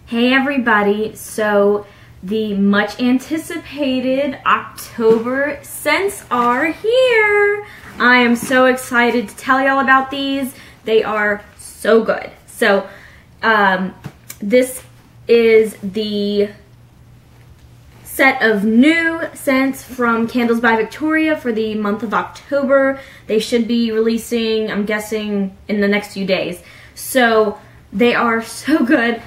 Hey everybody, so the much anticipated October scents are here. I am so excited to tell y'all about these. They are so good. So this is the set of new scents from Candles by Victoria for the month of October. They should be releasing, I'm guessing, in the next few days. So they are so good.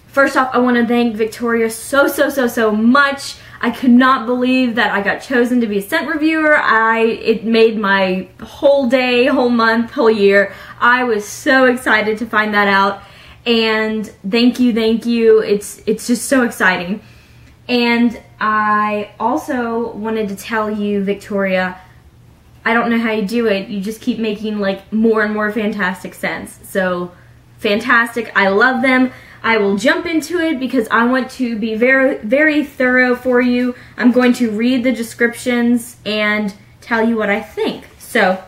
First off, I want to thank Victoria so much. I could not believe that I got chosen to be a scent reviewer. It made my whole day, whole month, whole year. I was so excited to find that out. And thank you. It's just so exciting. And I also wanted to tell you, Victoria, I don't know how you do it. You just keep making like more and more fantastic scents. So fantastic. I love them. I will jump into it because I want to be very thorough for you. I'm going to read the descriptions and tell you what I think. So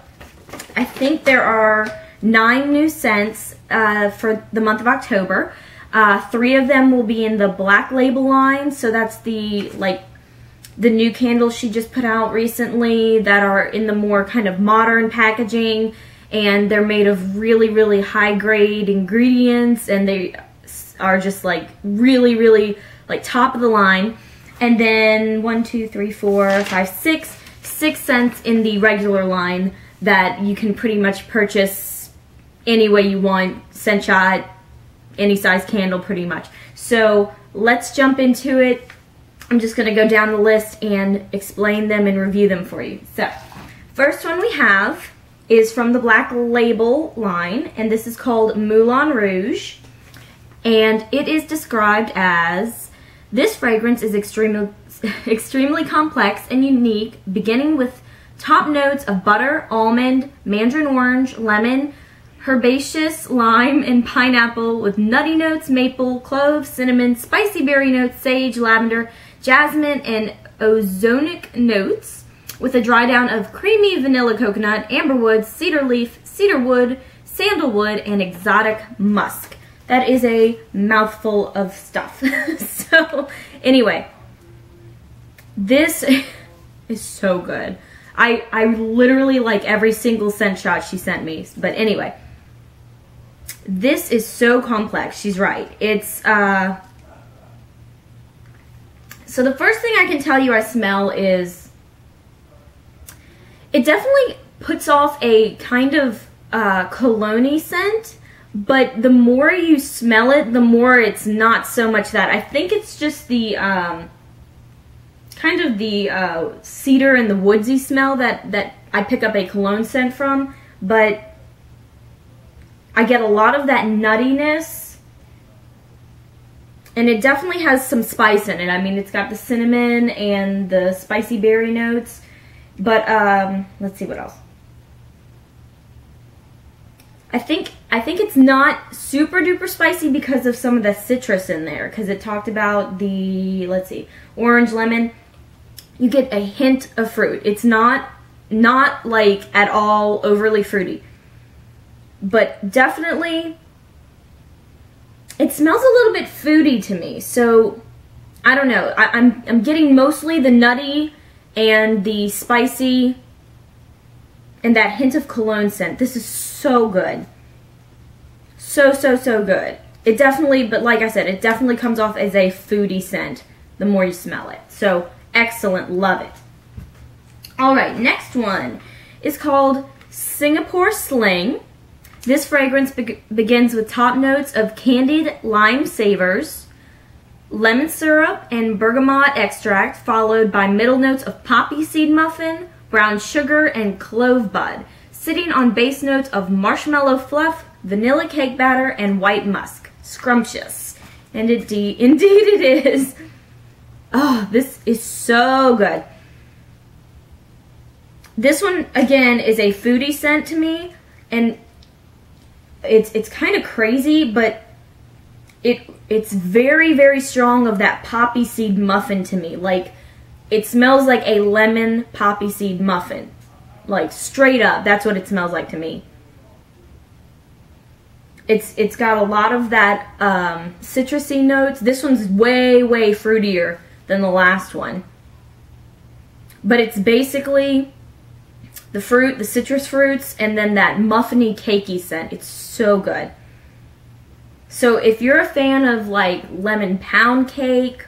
I think there are 9 new scents for the month of October. 3 of them will be in the Black Label line. So that's the new candles she just put out recently that are in the more kind of modern packaging, and they're made of really high grade ingredients, and they are just like really like top of the line. And then 1, 2, 3, 4, 5, 6 scents in the regular line that you can pretty much purchase any way you want, scent shot, any size candle pretty much. So let's jump into it. I'm just gonna go down the list and explain them and review them for you. So first one we have is from the Black Label line, and this is called Moulin Rouge. And it is described as, this fragrance is extremely complex and unique, beginning with top notes of butter, almond, mandarin orange, lemon, herbaceous, lime, and pineapple, with nutty notes, maple, clove, cinnamon, spicy berry notes, sage, lavender, jasmine, and ozonic notes, with a dry down of creamy vanilla coconut, amberwood, cedar leaf, cedarwood, sandalwood, and exotic musk. That is a mouthful of stuff. So anyway, this is so good. I literally like every single scent shot she sent me. But anyway, this is so complex. She's right. It's so the first thing I can tell you I smell is, it definitely puts off a kind of cologne-y scent. But the more you smell it, the more it's not so much that. I think it's just the kind of the cedar and the woodsy smell that I pick up a cologne scent from. But I get a lot of that nuttiness, and it definitely has some spice in it. I mean, it's got the cinnamon and the spicy berry notes. But let's see what else. I think it's not super duper spicy because of some of the citrus in there, because it talked about the, let's see, orange, lemon. You get a hint of fruit. It's not like at all overly fruity, but definitely it smells a little bit foody to me. So I don't know. I'm getting mostly the nutty and the spicy and that hint of cologne scent. This is so good. So good. It definitely, but like I said, it definitely comes off as a foodie scent the more you smell it. So excellent, love it. Alright, next one is called Singapore Sling. This fragrance begins with top notes of candied lime savors, lemon syrup, and bergamot extract, followed by middle notes of poppy seed muffin, brown sugar, and clove bud, sitting on base notes of marshmallow fluff, vanilla cake batter, and white musk. Scrumptious. And indeed it is. Oh, this is so good. This one, again, is a foodie scent to me, and it's kind of crazy, but it's very strong of that poppy seed muffin to me. Like, it smells like a lemon poppy seed muffin. Like, straight up, that's what it smells like to me. It's got a lot of that citrusy notes. This one's way, way fruitier than the last one. But it's basically the fruit, the citrus fruits, and then that muffiny, cakey scent. It's so good. So if you're a fan of like lemon pound cake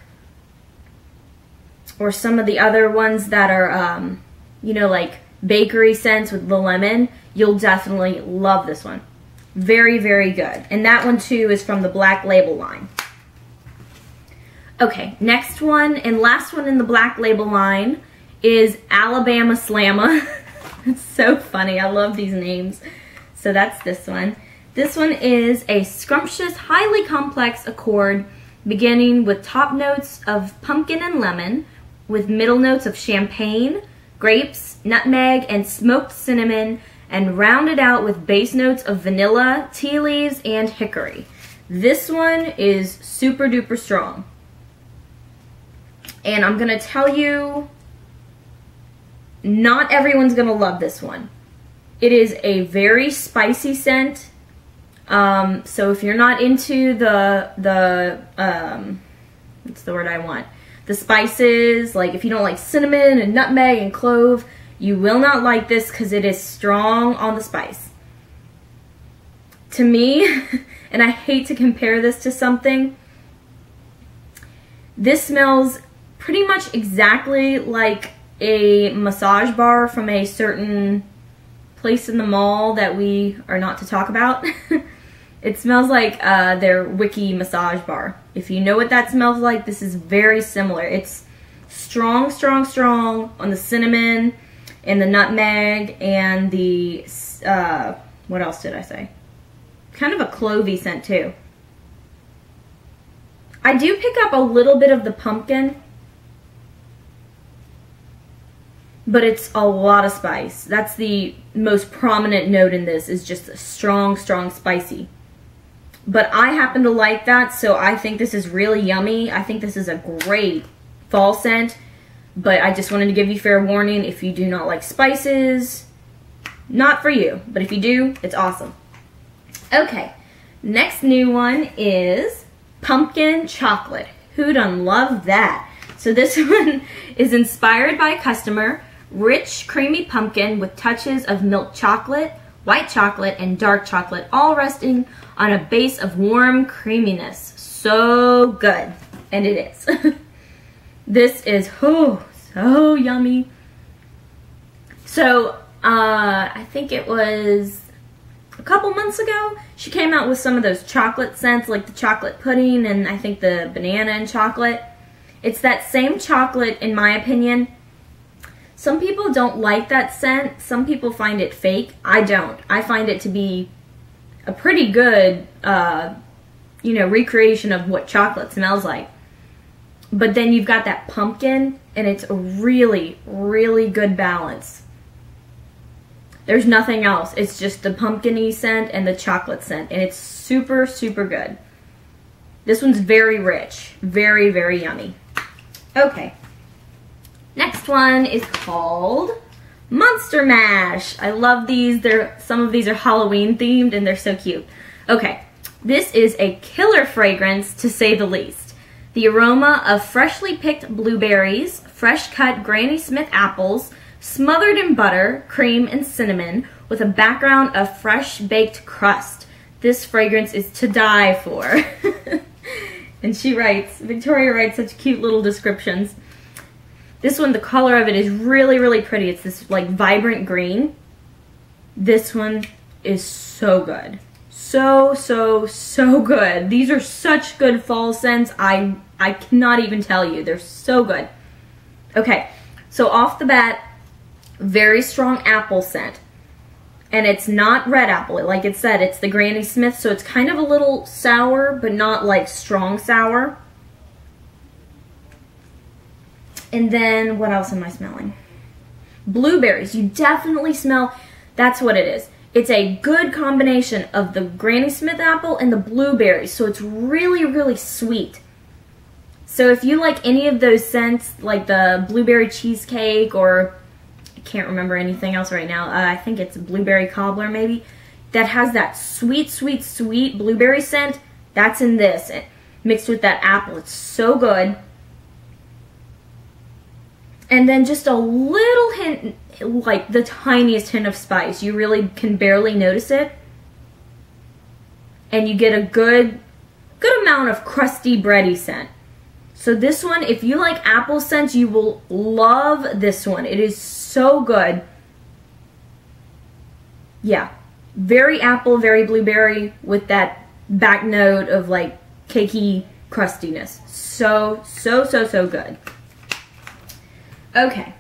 or some of the other ones that are, you know, like bakery scents with the lemon, you'll definitely love this one. Very, very good. And that one too is from the Black Label line. Okay, next one and last one in the Black Label line is Alabama Slamma. It's so funny. I love these names. So that's this one. This one is a scrumptious, highly complex accord beginning with top notes of pumpkin and lemon, with middle notes of champagne, grapes, nutmeg, and smoked cinnamon, and rounded out with base notes of vanilla, tea leaves, and hickory. This one is super duper strong. And I'm gonna tell you, not everyone's gonna love this one. It is a very spicy scent. So if you're not into what's the word I want? The spices, like if you don't like cinnamon and nutmeg and clove, you will not like this because it is strong on the spice. To me, and I hate to compare this to something, this smells pretty much exactly like a massage bar from a certain place in the mall that we are not to talk about. It smells like their Wiki massage bar. If you know what that smells like, this is very similar. It's strong, strong, strong on the cinnamon and the nutmeg and the, what else did I say? Kind of a clovey scent too. I do pick up a little bit of the pumpkin, but it's a lot of spice. That's the most prominent note in this, is just a strong, strong spicy. But I happen to like that, so I think this is really yummy. I think this is a great fall scent, but I just wanted to give you fair warning. If you do not like spices, not for you, but if you do, it's awesome. Okay, next new one is pumpkin chocolate. Who done love that? So this one is inspired by a customer. Rich, creamy pumpkin with touches of milk chocolate, white chocolate, and dark chocolate, all resting on a base of warm creaminess. So good. And it is. This is so yummy. So I think it was a couple months ago, she came out with some of those chocolate scents, like the chocolate pudding and I think the banana and chocolate. It's that same chocolate, in my opinion. Some people don't like that scent. Some people find it fake. I don't. I find it to be a pretty good, you know, recreation of what chocolate smells like. But then you've got that pumpkin, and it's a really, really good balance. There's nothing else. It's just the pumpkin-y scent and the chocolate scent, and it's super, super good. This one's very rich. Very, very yummy. Okay. Next one is called Monster Mash. I love these. Some of these are Halloween themed and they're so cute. Okay, this is a killer fragrance to say the least. The aroma of freshly picked blueberries, fresh cut Granny Smith apples, smothered in butter, cream, and cinnamon with a background of fresh baked crust. This fragrance is to die for. And she writes, Victoria writes such cute little descriptions. This one, the color of it is really, really pretty. It's this like vibrant green. This one is so good. So, so, so good. These are such good fall scents. I cannot even tell you. They're so good. Okay, so off the bat, very strong apple scent. And it's not red apple. Like it said, it's the Granny Smith, so it's kind of a little sour, but not like strong sour. And then, what else am I smelling? Blueberries. You definitely smell, that's what it is. It's a good combination of the Granny Smith apple and the blueberries, so it's really, really sweet. So if you like any of those scents, like the blueberry cheesecake, or I can't remember anything else right now, I think it's blueberry cobbler maybe, that has that sweet, sweet, sweet blueberry scent, that's in this, mixed with that apple. It's so good. And then just a little hint, like the tiniest hint of spice. You really can barely notice it. And you get a good amount of crusty, bready scent. So this one, if you like apple scents, you will love this one. It is so good. Yeah, very apple, very blueberry with that back note of like cakey crustiness. So, so, so, so good. Okay,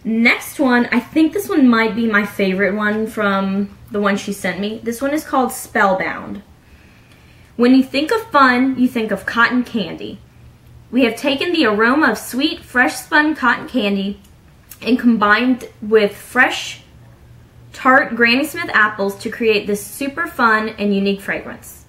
next one, I think this one might be my favorite one from the one she sent me. This one is called Spellbound. When you think of fun, you think of cotton candy. We have taken the aroma of sweet, fresh spun cotton candy and combined with fresh, tart Granny Smith apples to create this super fun and unique fragrance.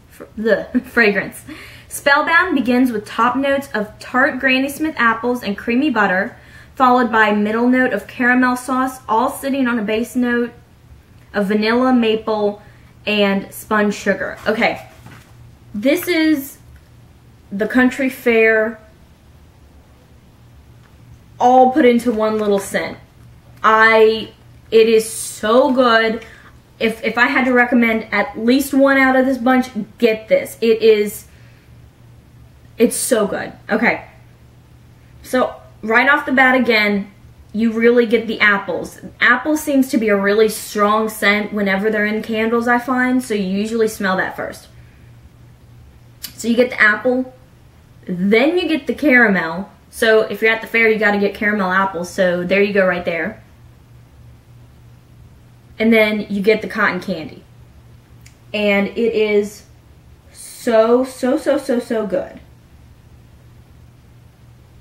Spellbound begins with top notes of tart Granny Smith apples and creamy butter, followed by middle note of caramel sauce, all sitting on a base note of vanilla, maple, and spun sugar. Okay, this is the country fair all put into one little scent. It is so good. If I had to recommend at least one out of this bunch, get this. It's so good. Okay, so right off the bat again, you really get the apples. Apple seems to be a really strong scent whenever they're in candles, I find, so you usually smell that first. So you get the apple, then you get the caramel. So if you're at the fair, you got to get caramel apples, so there you go right there. And then you get the cotton candy. And it is so, so, so, so, so good.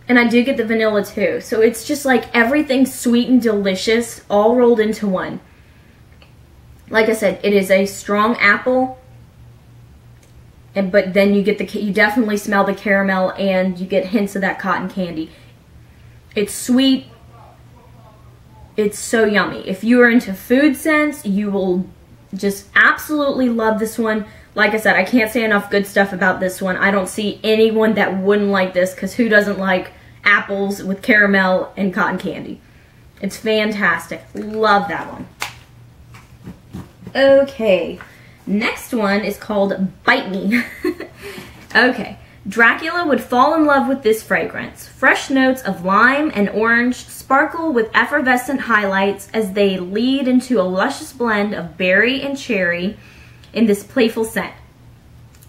And I do get the vanilla too. So it's just like everything sweet and delicious all rolled into one. Like I said, it is a strong apple. But then you definitely smell the caramel and you get hints of that cotton candy. It's sweet. It's so yummy. If you are into food scents, you will just absolutely love this one. Like I said, I can't say enough good stuff about this one. I don't see anyone that wouldn't like this, because who doesn't like apples with caramel and cotton candy? It's fantastic. Love that one. Okay. Next one is called Bite Me. Okay. Dracula would fall in love with this fragrance. Fresh notes of lime and orange sparkle with effervescent highlights as they lead into a luscious blend of berry and cherry in this playful scent.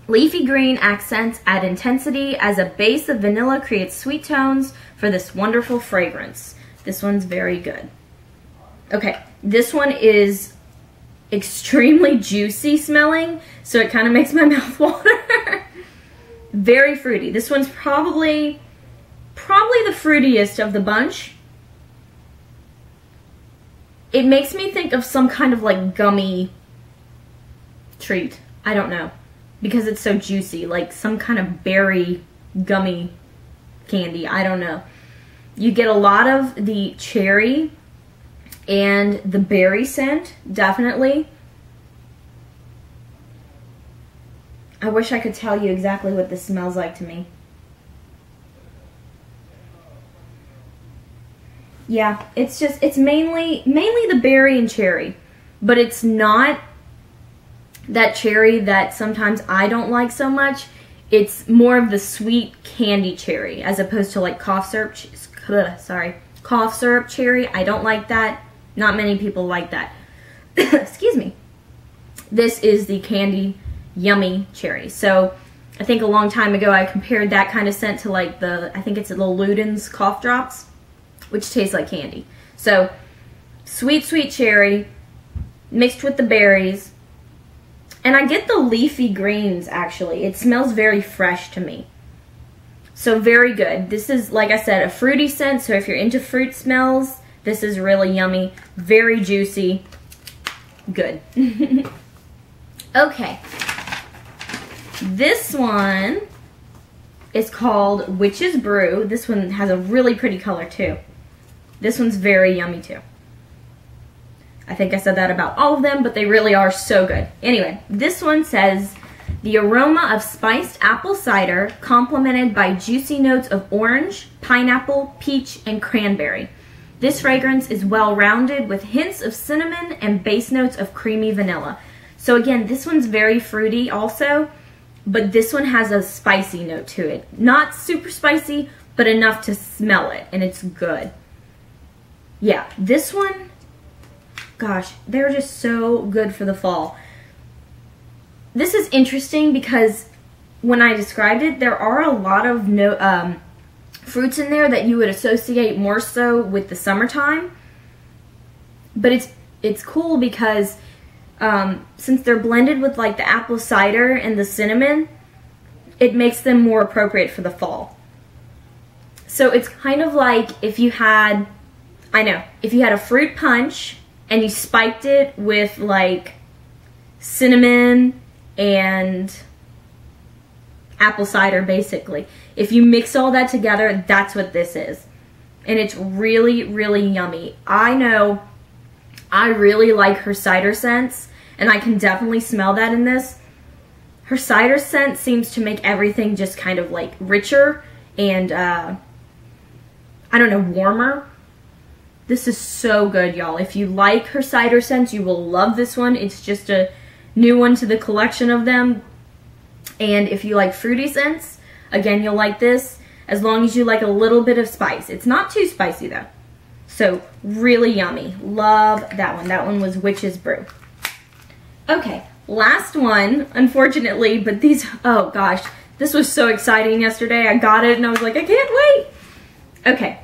Leafy green accents add intensity as a base of vanilla creates sweet tones for this wonderful fragrance. This one's very good. Okay, this one is extremely juicy smelling, so it kind of makes my mouth water. Very fruity. This one's probably the fruitiest of the bunch. It makes me think of some kind of like gummy treat. I don't know, because it's so juicy, like some kind of berry gummy candy. I don't know. You get a lot of the cherry and the berry scent, definitely. I wish I could tell you exactly what this smells like to me. Yeah, it's mainly the berry and cherry, but it's not that cherry that sometimes I don't like so much. It's more of the sweet candy cherry as opposed to like cough syrup cherry. I don't like that. Not many people like that. Excuse me. This is the candy yummy cherry. So I think a long time ago I compared that kind of scent to like I think it's the Luden's cough drops, which taste like candy. So sweet, sweet cherry mixed with the berries. And I get the leafy greens, actually. It smells very fresh to me. So very good. This is, like I said, a fruity scent. So if you're into fruit smells, this is really yummy. Very juicy. Good. Okay. This one is called Witch's Brew. This one has a really pretty color too. This one's very yummy too. I think I said that about all of them, but they really are so good. Anyway, this one says, the aroma of spiced apple cider complemented by juicy notes of orange, pineapple, peach, and cranberry. This fragrance is well-rounded with hints of cinnamon and base notes of creamy vanilla. So again, this one's very fruity also, but this one has a spicy note to it. Not super spicy, but enough to smell it, and it's good. Yeah, this one, gosh, they're just so good for the fall. This is interesting because when I described it, there are a lot of fruits in there that you would associate more so with the summertime. But it's cool because since they're blended with like the apple cider and the cinnamon, it makes them more appropriate for the fall. So it's kind of like if you had, if you had a fruit punch and you spiked it with like cinnamon and apple cider, basically. If you mix all that together, that's what this is. And it's really, really yummy. I know I really like her cider scents, and I can definitely smell that in this. Her cider scent seems to make everything just kind of like richer and, I don't know, warmer. This is so good, y'all. If you like her cider scents, you will love this one. It's just a new one to the collection of them. And if you like fruity scents, again, you'll like this, as long as you like a little bit of spice. It's not too spicy though. So really yummy. Love that one. That one was Witch's Brew. Okay, last one, unfortunately, but these, oh gosh, this was so exciting yesterday. I got it and I was like, I can't wait. Okay,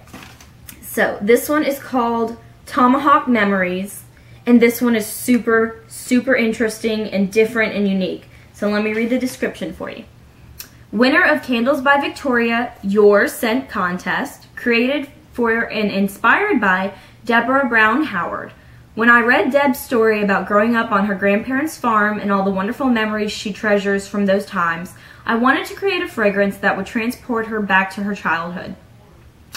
so this one is called Tomahawk Memories. And this one is super, super interesting and different and unique. So let me read the description for you. Winner of Candles by Victoria, Your Scent Contest, created for and inspired by Deborah Brown Howard. When I read Deb's story about growing up on her grandparents' farm and all the wonderful memories she treasures from those times, I wanted to create a fragrance that would transport her back to her childhood.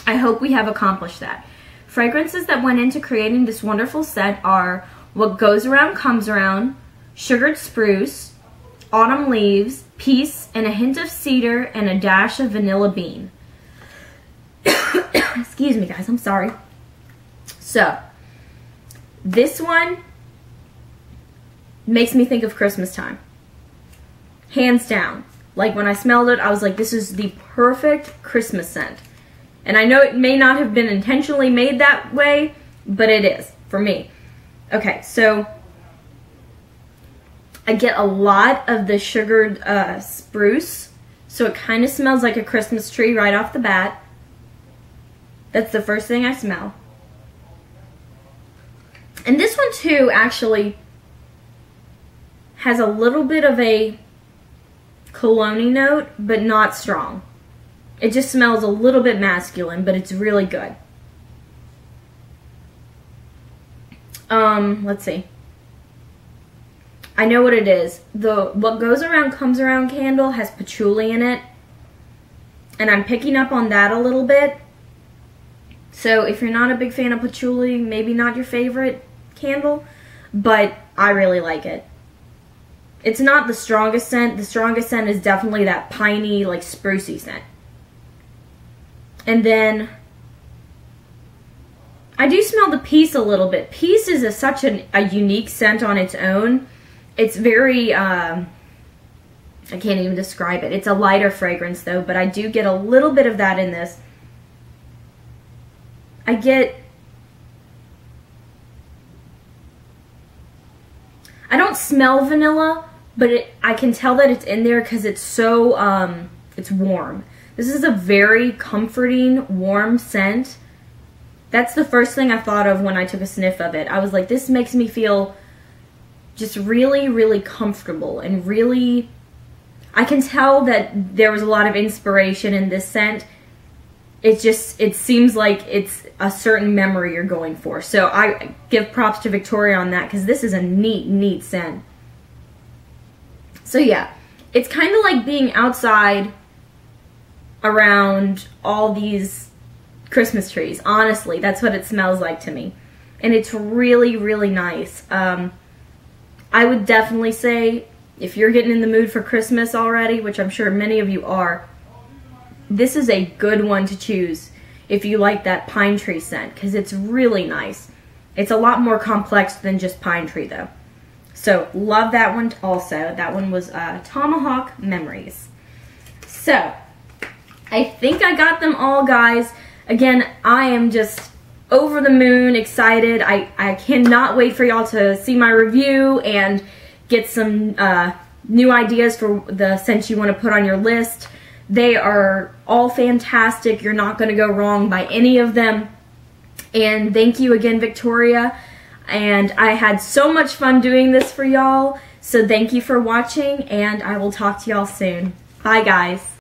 I hope we have accomplished that. Fragrances that went into creating this wonderful scent are What Goes Around Comes Around, Sugared Spruce, Autumn Leaves, Peace, and a hint of cedar and a dash of vanilla bean. Excuse me, guys, I'm sorry. So, this one makes me think of Christmas time. Hands down. Like when I smelled it, I was like, this is the perfect Christmas scent. And I know it may not have been intentionally made that way, but it is, for me. Okay, so I get a lot of the sugared spruce, so it kind of smells like a Christmas tree right off the bat. That's the first thing I smell. And this one too actually has a little bit of a cologne-y note, but not strong. It just smells a little bit masculine, but it's really good. Let's see. I know what it is. The What Goes Around Comes Around candle has patchouli in it, and I'm picking up on that a little bit. So if you're not a big fan of patchouli, maybe not your favorite candle, but I really like it. It's not the strongest scent. The strongest scent is definitely that piney, like sprucey scent. And then I do smell the Peace a little bit. Peace is such a unique scent on its own. It's very, I can't even describe it. It's a lighter fragrance though, but I do get a little bit of that in this. I don't smell vanilla, but I can tell that it's in there because it's so, it's warm. This is a very comforting, warm scent. That's the first thing I thought of when I took a sniff of it. I was like, this makes me feel just really, really comfortable and really, I can tell that there was a lot of inspiration in this scent. It seems like it's a certain memory you're going for. So I give props to Victoria on that because this is a neat, neat scent. So yeah, it's kind of like being outside around all these Christmas trees. Honestly, that's what it smells like to me. and it's really, really nice. I would definitely say, if you're getting in the mood for Christmas already, which I'm sure many of you are, this is a good one to choose if you like that pine tree scent, because it's really nice. It's a lot more complex than just pine tree though. So love that one also. That one was Tomahawk Memories. So I think I got them all, guys. Again, I am just over the moon excited. I cannot wait for y'all to see my review and get some new ideas for the scents you want to put on your list. They are all fantastic. You're not going to go wrong by any of them. And thank you again, Victoria. And I had so much fun doing this for y'all. So thank you for watching, and I will talk to y'all soon. Bye, guys.